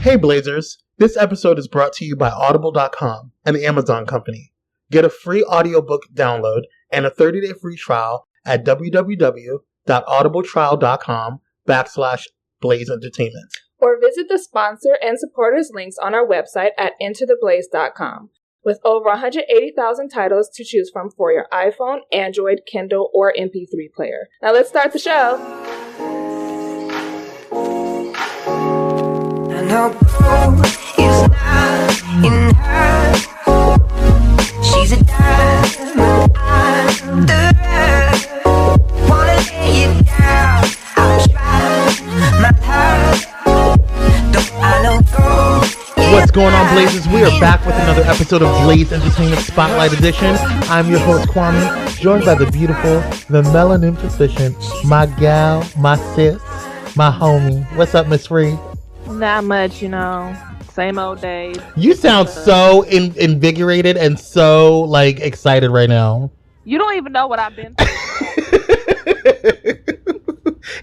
Hey Blazers, this episode is brought to you by Audible.com and the Amazon Company. Get a free audiobook download and a 30-day free trial at www.audibletrial.com/Blaze Entertainment. Or visit the sponsor and supporters links on our website at entertheblaze.com. With over 180,000 titles to choose from for your iPhone, Android, Kindle, or MP3 player. Now let's start the show. No gold is not in her. She's a diamond under her. Wanna lay you down, I'll try my heart. Don't I know gold. What's going on, Blazers? We are back with another episode of Blaze Entertainment Spotlight Edition. I'm your host, Kwame, joined by the beautiful, the melanin proficient, my gal, my sis, my homie. What's up, Miss Free? Not much, same old days. You sound so invigorated and so excited right now. You don't even know what I've been through.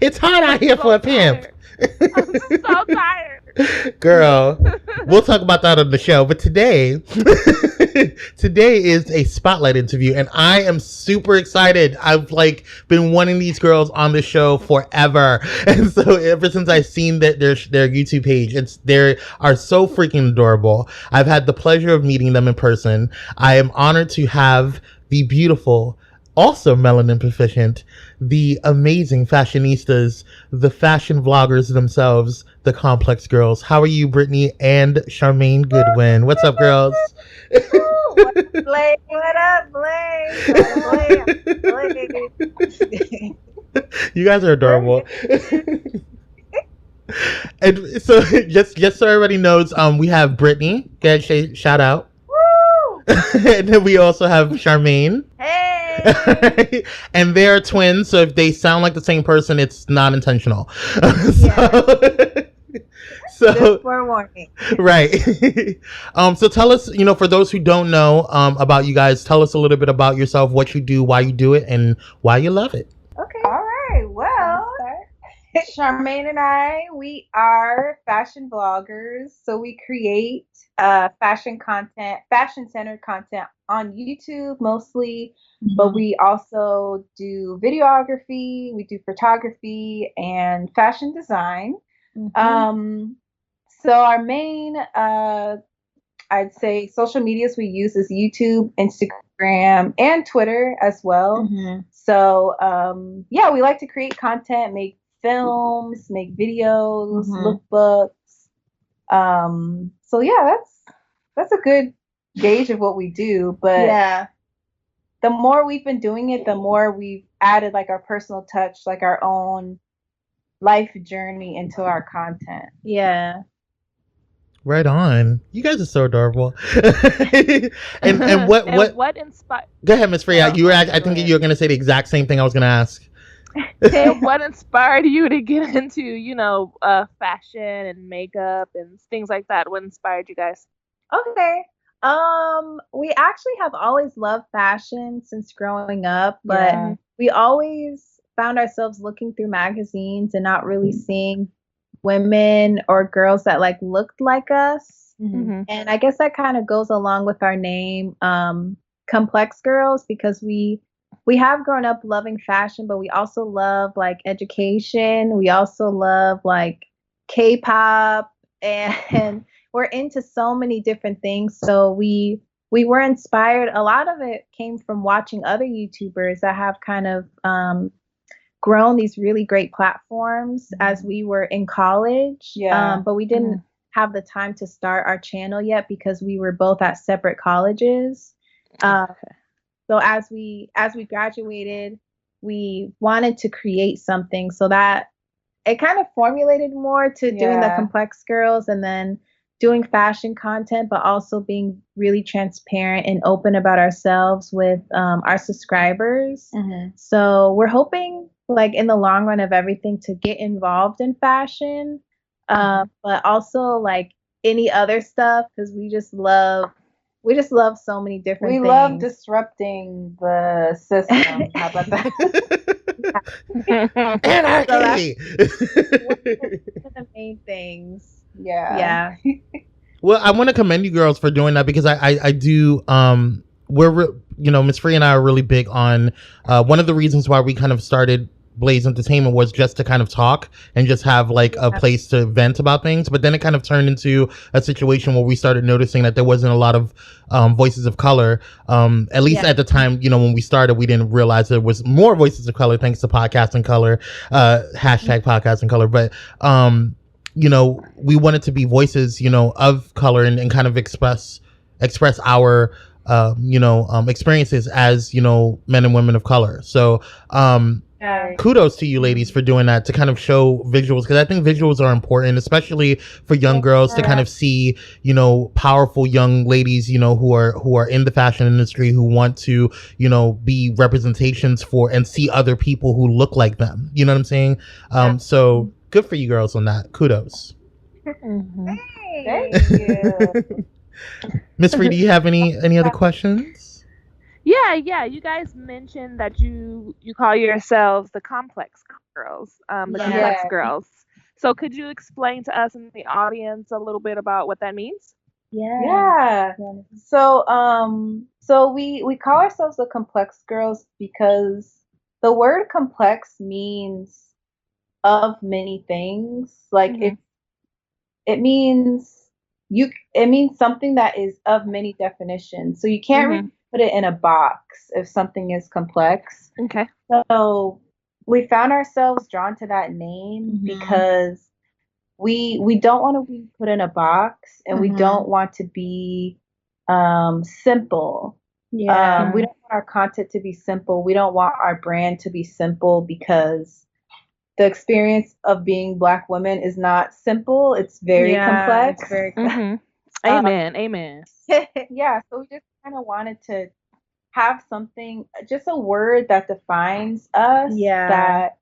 It's hot out here for a pimp. I'm just so tired. Girl, we'll talk about that on the show. But today is a spotlight interview, and I am super excited. I've been wanting these girls on the show forever, and so ever since I've seen that their YouTube page, they are so freaking adorable. I've had the pleasure of meeting them in person. I am honored to have the beautiful, also melanin proficient, the amazing fashionistas, the fashion vloggers themselves, the complex girls. How are you, Brittany and Charmaine Goodwin? What's up, girls? What up, Blaze? You guys are adorable. And so, just so everybody knows, we have Brittany. Go ahead, shout out. Woo! And then we also have Charmaine. Hey! And they're twins, so if they sound like the same person, it's not intentional. So just forewarning. Right. So tell us, for those who don't know about you guys, tell us a little bit about yourself, what you do, why you do it, and why you love it. Okay. All right. Well, Charmaine and I, we are fashion vloggers. So we create fashion-centered content on YouTube mostly, but we also do videography, we do photography, and fashion design. So our main, I'd say, social medias we use is YouTube, Instagram, and Twitter as well. So, we like to create content, make films, make videos, lookbooks. So that's a good gauge of what we do. But the more we've been doing it, the more we've added our personal touch, our own life journey into our content. Yeah. Right on. You guys are so adorable. and what inspired? Go ahead, Miss Freya. I think you were going to say the exact same thing I was going to ask. And what inspired you to get into, fashion and makeup and things like that? What inspired you guys? Okay. We actually have always loved fashion since growing up, but we always found ourselves looking through magazines and not really seeing women or girls that looked like us. And I guess that kind of goes along with our name, Complex Girls, because we have grown up loving fashion, but we also love education. We also love K-pop, and we're into so many different things. So we were inspired. A lot of it came from watching other YouTubers that have kind of grown these really great platforms as we were in college. But we didn't have the time to start our channel yet because we were both at separate colleges. So as we graduated, we wanted to create something so that it kind of formulated more to doing the Complex Girls and then doing fashion content, but also being really transparent and open about ourselves with our subscribers. So we're hoping in the long run of everything to get involved in fashion, but also any other stuff, because we just love so many different things. We love disrupting the system. How about that? Anarchy! So that's one of the main things. Yeah. Well, I want to commend you girls for doing that because I do. Miss Free and I are really big on. One of the reasons why we kind of started Blaze Entertainment was just to kind of talk and just have like a place to vent about things. But then it kind of turned into a situation where we started noticing that there wasn't a lot of voices of color. At least at the time, when we started, we didn't realize there was more voices of color thanks to Podcast in Color, hashtag Podcast in Color. But we wanted to be voices, of color and kind of express our experiences as, men and women of color. So, kudos to you ladies for doing that, to kind of show visuals, because I think visuals are important, especially for young girls to kind of see, powerful young ladies, who are in the fashion industry, who want to, be representations for and see other people who look like them. You know what I'm saying? So good for you girls on that. Kudos. Mm-hmm. Thank you. Miss Free, do you have any other questions? Yeah. You guys mentioned that you call yourselves the complex girls, complex girls. So could you explain to us in the audience a little bit about what that means? Yeah. So we call ourselves the complex girls because the word complex means of many things. Like it means something that is of many definitions. So you can't really put it in a box if something is complex. Okay. So we found ourselves drawn to that name because we don't want to be put in a box, and we don't want to be simple. We don't want our content to be simple. We don't want our brand to be simple because the experience of being Black women is not simple. It's very complex. It's very Amen. Yeah. So we just kind of wanted to have something, just a word that defines us. Yeah. That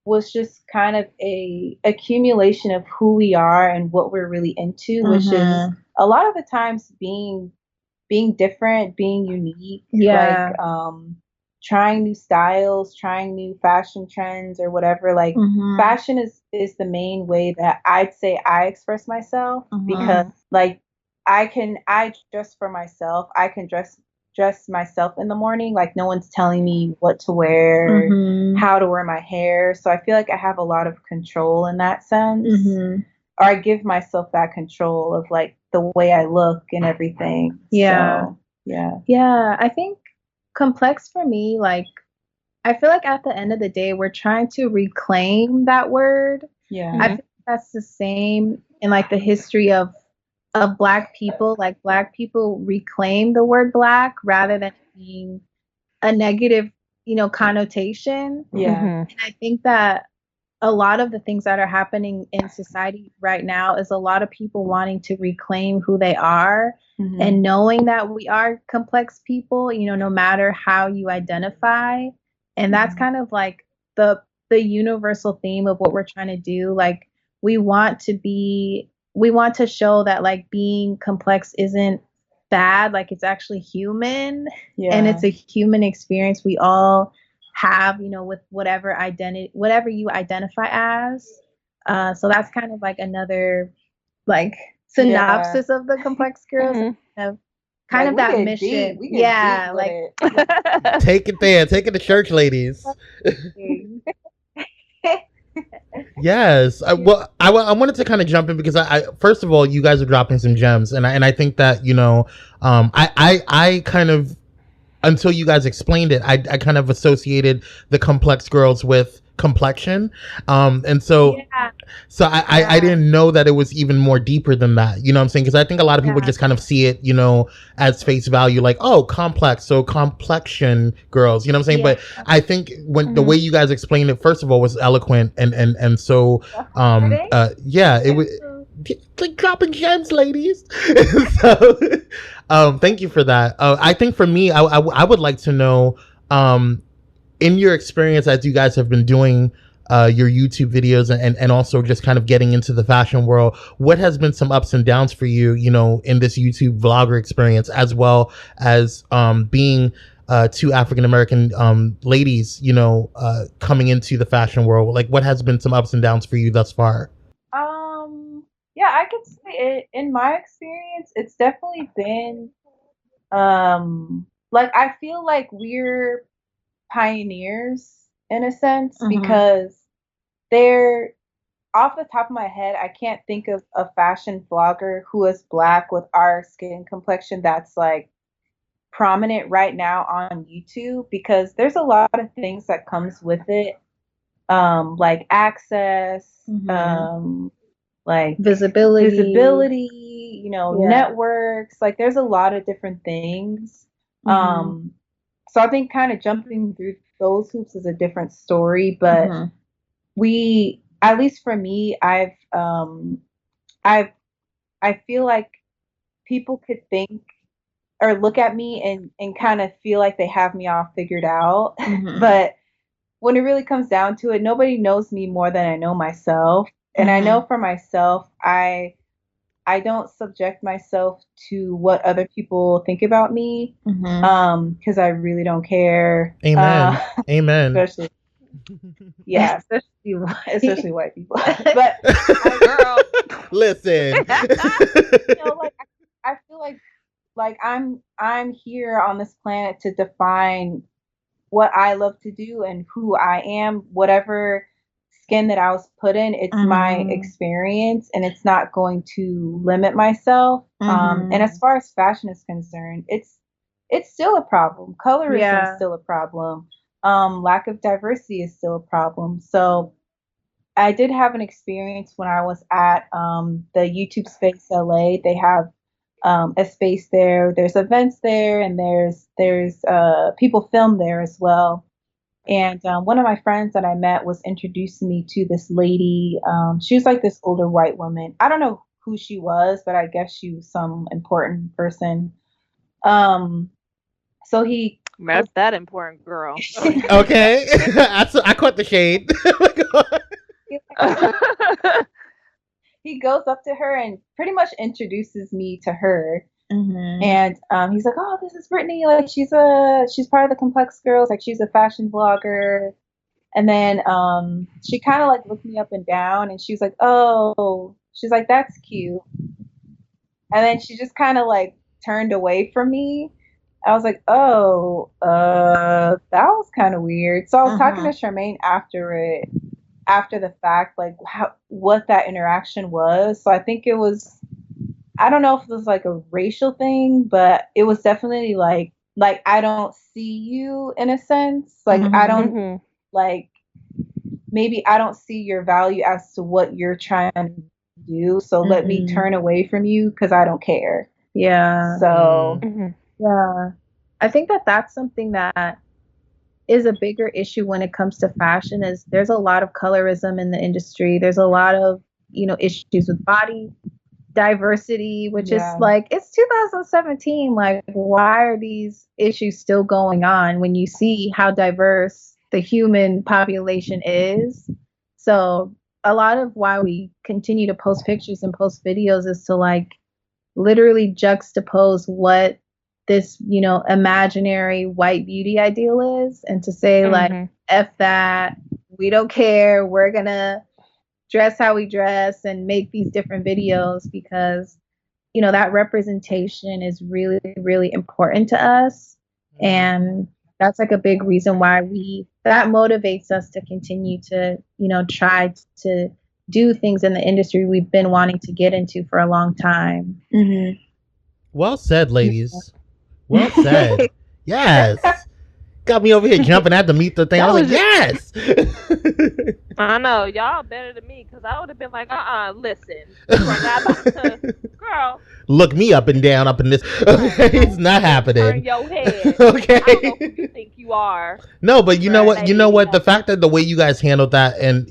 was just kind of a accumulation of who we are and what we're really into, which is a lot of the times being different, being unique. Yeah. Like, trying new styles, trying new fashion trends or whatever. Like fashion is the main way that I'd say I express myself, because like I dress for myself. I can dress myself in the morning. Like no one's telling me what to wear, how to wear my hair. So I feel like I have a lot of control in that sense. Or I give myself that control of like the way I look and everything. Yeah. So, yeah. I think complex for me, like I feel like at the end of the day we're trying to reclaim that word. I think that's the same in like the history of Black people. Like Black people reclaim the word Black rather than being a negative, connotation. And I think that a lot of the things that are happening in society right now is a lot of people wanting to reclaim who they are, and knowing that we are complex people, no matter how you identify. And that's kind of like the universal theme of what we're trying to do. Like we want to show that like being complex isn't bad. Like it's actually human, and it's a human experience we all have, with whatever you identify as. So that's kind of like another like synopsis of the complex girls. Kind of that mission. Take it there. Take it to church, ladies. Yes. I wanted to kind of jump in because I first of all, you guys are dropping some gems, and I think that I kind of, until you guys explained it, I kind of associated the complex girls with complexion, and so I didn't know that it was even more deeper than that. You know what I'm saying? Because I think a lot of people just kind of see it, as face value, like, oh, complex, so complexion girls. You know what I'm saying? But I think when the way you guys explained it, first of all, was eloquent, and so it was like dropping gems, ladies. So thank you for that. I think for me, I would like to know, in your experience as you guys have been doing your YouTube videos and also just kind of getting into the fashion world, what has been some ups and downs for you, in this YouTube vlogger experience, as well as being two African-American ladies, coming into the fashion world? Like what has been some ups and downs for you thus far? Yeah, I could say it in my experience, it's definitely been like I feel like we're pioneers in a sense because they're off the top of my head, I can't think of a fashion blogger who is black with our skin complexion that's like prominent right now on YouTube because there's a lot of things that comes with it. Like access, like visibility, networks, like there's a lot of different things. So I think kind of jumping through those hoops is a different story, but we, at least for me, I feel like people could think or look at me and kind of feel like they have me all figured out. But when it really comes down to it, nobody knows me more than I know myself. And I know for myself, I don't subject myself to what other people think about me because I really don't care. Amen. Amen. Especially, yeah, especially white people. But Girl, listen. like I feel like I'm here on this planet to define what I love to do and who I am, whatever skin that I was put in, it's my experience and it's not going to limit myself. And as far as fashion is concerned, it's still a problem. Colorism is still a problem. Lack of diversity is still a problem. So I did have an experience when I was at the YouTube Space LA. They have a space there. There's events there, and there's people film there as well. And one of my friends that I met was introducing me to this lady. She was like this older white woman. I don't know who she was, but I guess she was some important person. So he. That's that important, girl. Okay, I caught the shade. He goes up to her and pretty much introduces me to her. And he's like, "Oh, this is Brittany. Like, she's part of the Complex Girls. Like, she's a fashion vlogger." And then she kind of like looked me up and down, and she was like, "Oh," she's like, "That's cute." And then she just kind of like turned away from me. I was like, "Oh, that was kind of weird." So I was talking to Charmaine after the fact, like what that interaction was. So I think it was, I don't know if it was like a racial thing, but it was definitely like I don't see you in a sense. Like I don't like, maybe I don't see your value as to what you're trying to do. So let me turn away from you because I don't care. Yeah. So yeah, I think that that's something that is a bigger issue when it comes to fashion. Is there's a lot of colorism in the industry. There's a lot of issues with body diversity, which is like, it's 2017. Like, why are these issues still going on when you see how diverse the human population is? So a lot of why we continue to post pictures and post videos is to like literally juxtapose what this imaginary white beauty ideal is, and to say like, F that, we don't care, we're gonna dress how we dress and make these different videos because that representation is really, really important to us. And that's like a big reason why that motivates us to continue to try to do things in the industry we've been wanting to get into for a long time. Well said, ladies. Well said. Yes. Got me over here jumping at the meet the thing. I was like, yes. I know. Y'all better than me, because I would have been like, listen. You are not about to, girl. Look me up and down up in this. Okay, it's not happening. Turn your head. Okay. I don't know who you think you are. No, but you know what? You know what? The fact that the way you guys handled that and,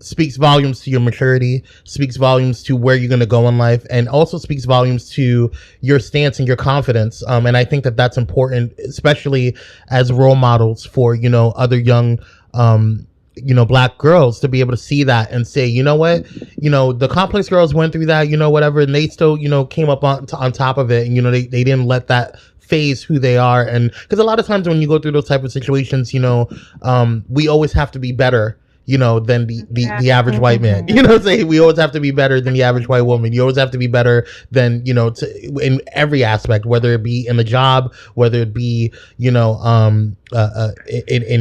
speaks volumes to your maturity, speaks volumes to where you're going to go in life, and also speaks volumes to your stance and your confidence. And I think that that's important, especially as role models for, other young, Black girls, to be able to see that and say, you know what, the Complex Girls went through that, whatever, and they still, came up on top of it. And, they didn't let that phase who they are. And because a lot of times when you go through those type of situations, we always have to be better. than the average white man. You know what I'm saying? We always have to be better than the average white woman. You always have to be better than, in every aspect, whether it be in the job, whether it be, in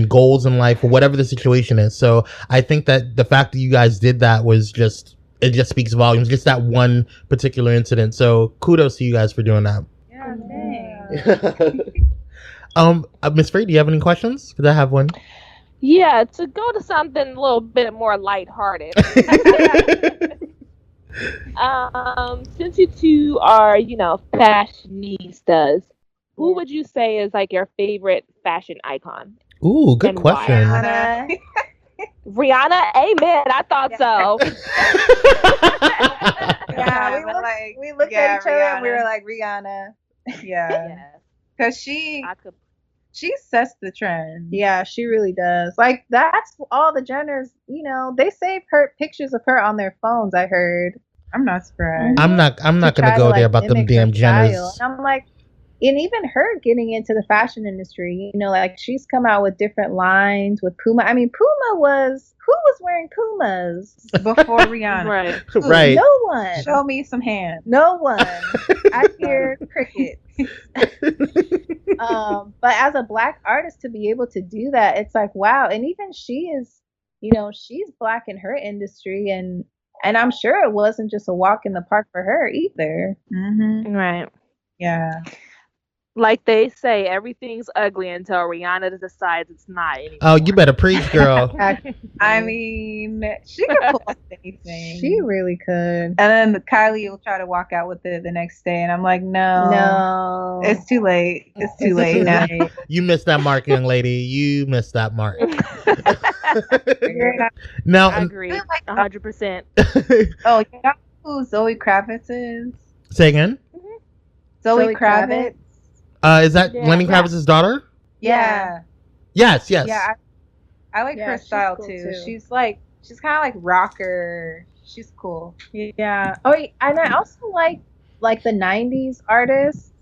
goals in life, or whatever the situation is. So I think that the fact that you guys did that it just speaks volumes, just that one particular incident. So kudos to you guys for doing that. Yeah, thanks. Miss Frey, do you have any questions? Because I have one. Yeah, to go to something a little bit more lighthearted. Since you two are, fashionistas, who would you say is like your favorite fashion icon? Ooh, good And why? question. Rihanna, amen. I thought so. Yeah, we looked at each other and we were like, Rihanna. Yeah. Because she sets the trend. Yeah, she really does. Like, that's all the Jenners, they save her pictures of her on their phones, I heard. I'm not surprised. I'm not gonna go there about them damn Jenners. And I'm like, and even her getting into the fashion industry, like she's come out with different lines with Puma. I mean, who was wearing Pumas Before Rihanna? Right. Right. No one. Show me some hands. No one. I hear crickets. But as a Black artist, to be able to do that, it's like, wow. And even she is, she's Black in her industry, and I'm sure it wasn't just a walk in the park for her either. Mm-hmm. Right. Yeah. Like they say, everything's ugly until Rihanna decides it's not anymore. Oh, you better preach, girl. I mean, she could pull off anything. She really could. And then Kylie will try to walk out with it the next day, and I'm like, no, it's too late. It's too late now. You missed that mark, young lady. You missed that mark. Now, I agree, 100%. Oh, you know who Zoe Kravitz is? Say again. Zoe Kravitz. Is that Lenny Kravitz's daughter? Yeah. Yes. Yeah, I like her style cool too. She's kind of like rocker. She's cool. Yeah. Oh, and I also like the '90s artists,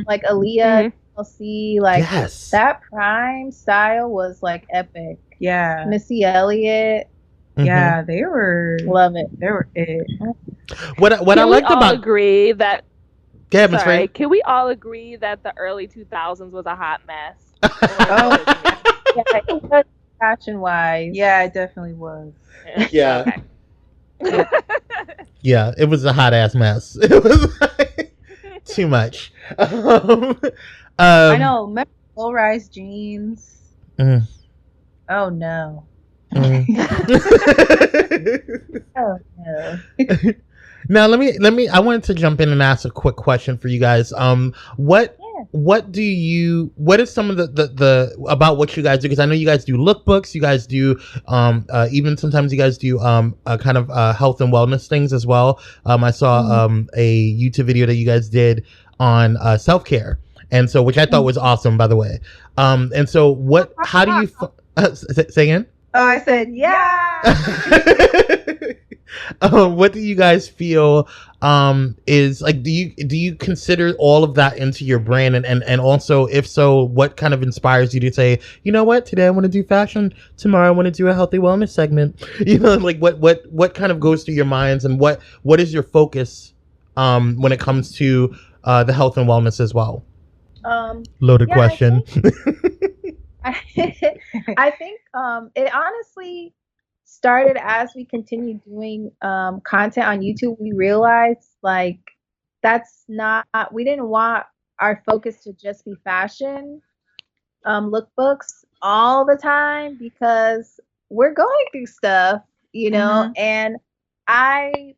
like Aaliyah, TLC. Like that prime style was like epic. Yeah. Missy Elliott. Yeah, they were. Love it. They were it. What I liked about agree that. Yeah, Sorry, can we all agree that the early 2000s was a hot mess? Yeah, fashion wise. Yeah, it definitely was. Yeah. Okay. Yeah, it was a hot ass mess. It was like, too much. I know. Remember low rise jeans? Mm. Oh no. Mm. Oh no. Now I wanted to jump in and ask a quick question for you guys. What is some of the about what you guys do? Because I know you guys do lookbooks, you guys do even sometimes you guys do kind of health and wellness things as well. I saw a YouTube video that you guys did on self-care, and so which I thought was awesome, by the way. And so how do you say again? Oh, I said yeah. What do you guys feel is like? Do you consider all of that into your brand, and also, if so, what kind of inspires you to say, you know what, today I want to do fashion, tomorrow I want to do a healthy wellness segment? Like what kind of goes through your minds, and what is your focus when it comes to the health and wellness as well? Loaded question. I think it honestly started as we continued doing content on YouTube. We realized like we didn't want our focus to just be fashion lookbooks all the time, because we're going through stuff, and I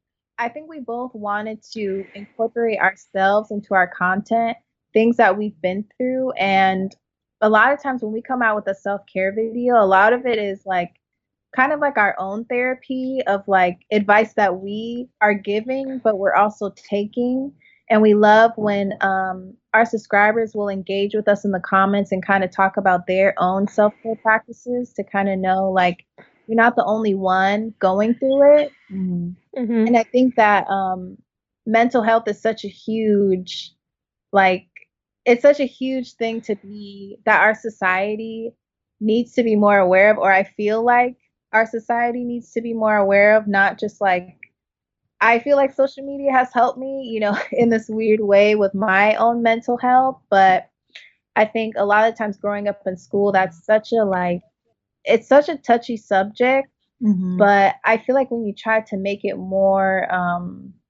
think we both wanted to incorporate ourselves into our content, things that we've been through. And a lot of times when we come out with a self-care video, a lot of it is like kind of like our own therapy of like advice that we are giving, but we're also taking. And we love when our subscribers will engage with us in the comments and kind of talk about their own self-care practices, to kind of know like you're not the only one going through it. And I think that mental health is such a huge, it's such a huge thing that our society needs to be more aware of, or I feel like our society needs to be more aware of, not just like, I feel like social media has helped me, you know, in this weird way with my own mental health, but I think a lot of times growing up in school, that's such a like, it's such a touchy subject, but I feel like when you try to make it more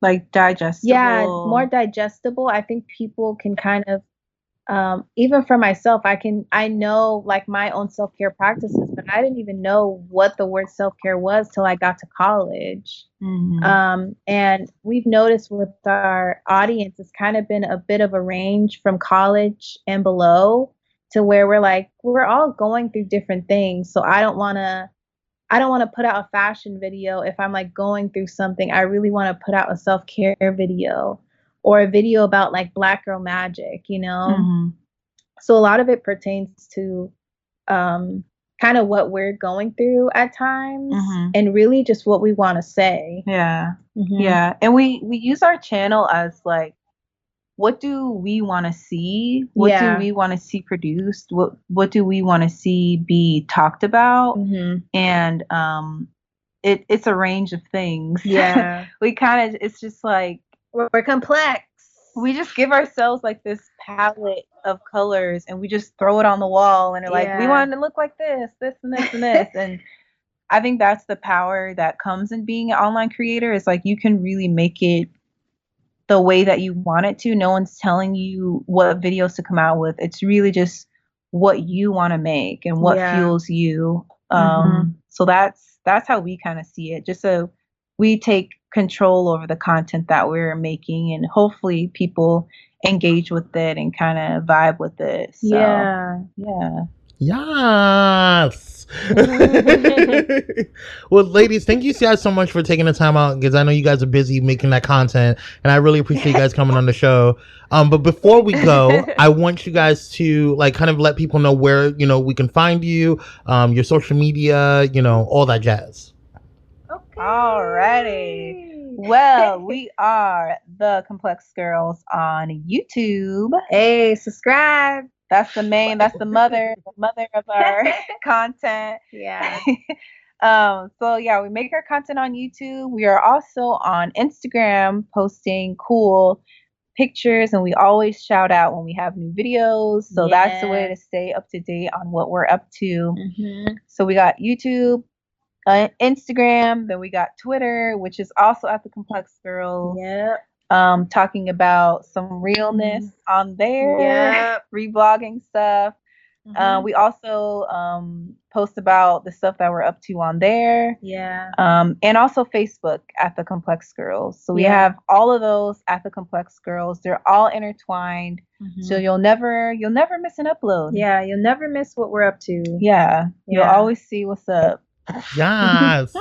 like digestible. Yeah, more digestible, I think people can kind of even for myself, I know like my own self-care practices, but I didn't even know what the word self-care was till I got to college. And we've noticed with our audience, it's kind of been a bit of a range from college and below to where we're all going through different things. So I don't want to put out a fashion video if I'm like going through something. I really want to put out a self-care video or a video about like Black girl magic, you know? So a lot of it pertains to kind of what we're going through at times and really just what we want to say. Yeah. Yeah. And we use our channel as like, what do we want to see? What do we want to see produced? What do we want to see be talked about? And it's a range of things. Yeah. We kind of, it's just like, we're complex. We just give ourselves like this palette of colors and we just throw it on the wall and they're like, we want it to look like this and this and this. And I think that's the power that comes in being an online creator. Is like you can really make it the way that you want it to. No one's telling you what videos to come out with. It's really just what you want to make and what fuels you. So that's how we kind of see it. Just so we take control over the content that we're making and hopefully people engage with it and kind of vibe with it. So, Yes. Well, ladies, thank you guys so much for taking the time out, because I know you guys are busy making that content and I really appreciate you guys coming on the show. But before we go, I want you guys to like kind of let people know where, you know, we can find you, your social media, you know, all that jazz. Alrighty. Well, we are the Complex Girls on YouTube. Hey, subscribe. That's the mother of our content. Yeah. So yeah, we make our content on YouTube. We are also on Instagram posting cool pictures, and we always shout out when we have new videos. So that's the way to stay up to date on what we're up to. So we got YouTube, Instagram, then we got Twitter, which is also at the Complex Girls. Talking about some realness on there, reblogging stuff. We also post about the stuff that we're up to on there. And also Facebook at the Complex Girls. So we have all of those at the Complex Girls. They're all intertwined. So you'll never miss an upload. Yeah, you'll never miss what we're up to. You'll always see what's up. Yes.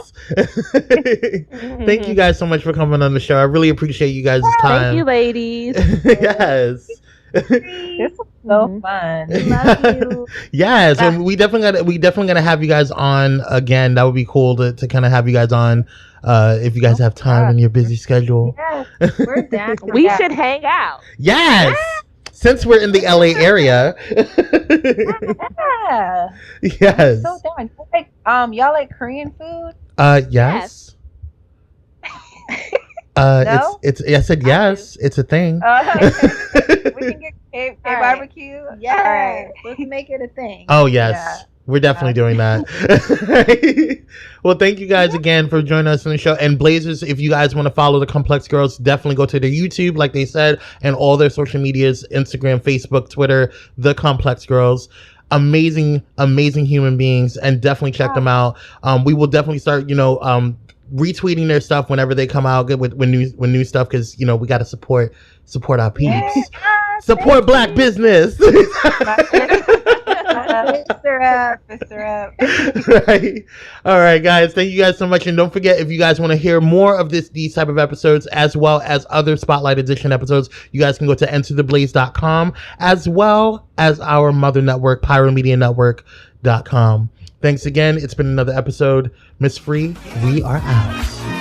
Thank you guys so much for coming on the show. I really appreciate you guys' time. Thank you, ladies. Yes. This was so fun. Love you. Yes, and we definitely gonna have you guys on again. That would be cool to kind of have you guys on if you guys have time in your busy schedule. Yes, we're down. We should hang out. Yes. Since we're in the LA area. Yes. So down. Like, y'all like Korean food? Yes. No? It's I said yes. It's a thing. We can get K barbecue. Yes. All right. Let's make it a thing. Oh yes. We're definitely doing that. Well, thank you guys again for joining us on the show. And Blazers, if you guys want to follow the Complex Girls, definitely go to their YouTube, like they said, and all their social medias, Instagram, Facebook, Twitter, the Complex Girls. Amazing human beings, and definitely check them out. We will definitely start, retweeting their stuff whenever they come out with new stuff, because we got to support our peeps. Support Black business. Fist her up. Right. All right, guys. Thank you guys so much. And don't forget, if you guys want to hear more of these type of episodes, as well as other Spotlight Edition episodes, you guys can go to entertheblaze.com, as well as our mother network, pyromedianetwork.com. Thanks again. It's been another episode. Miss Free, we are out.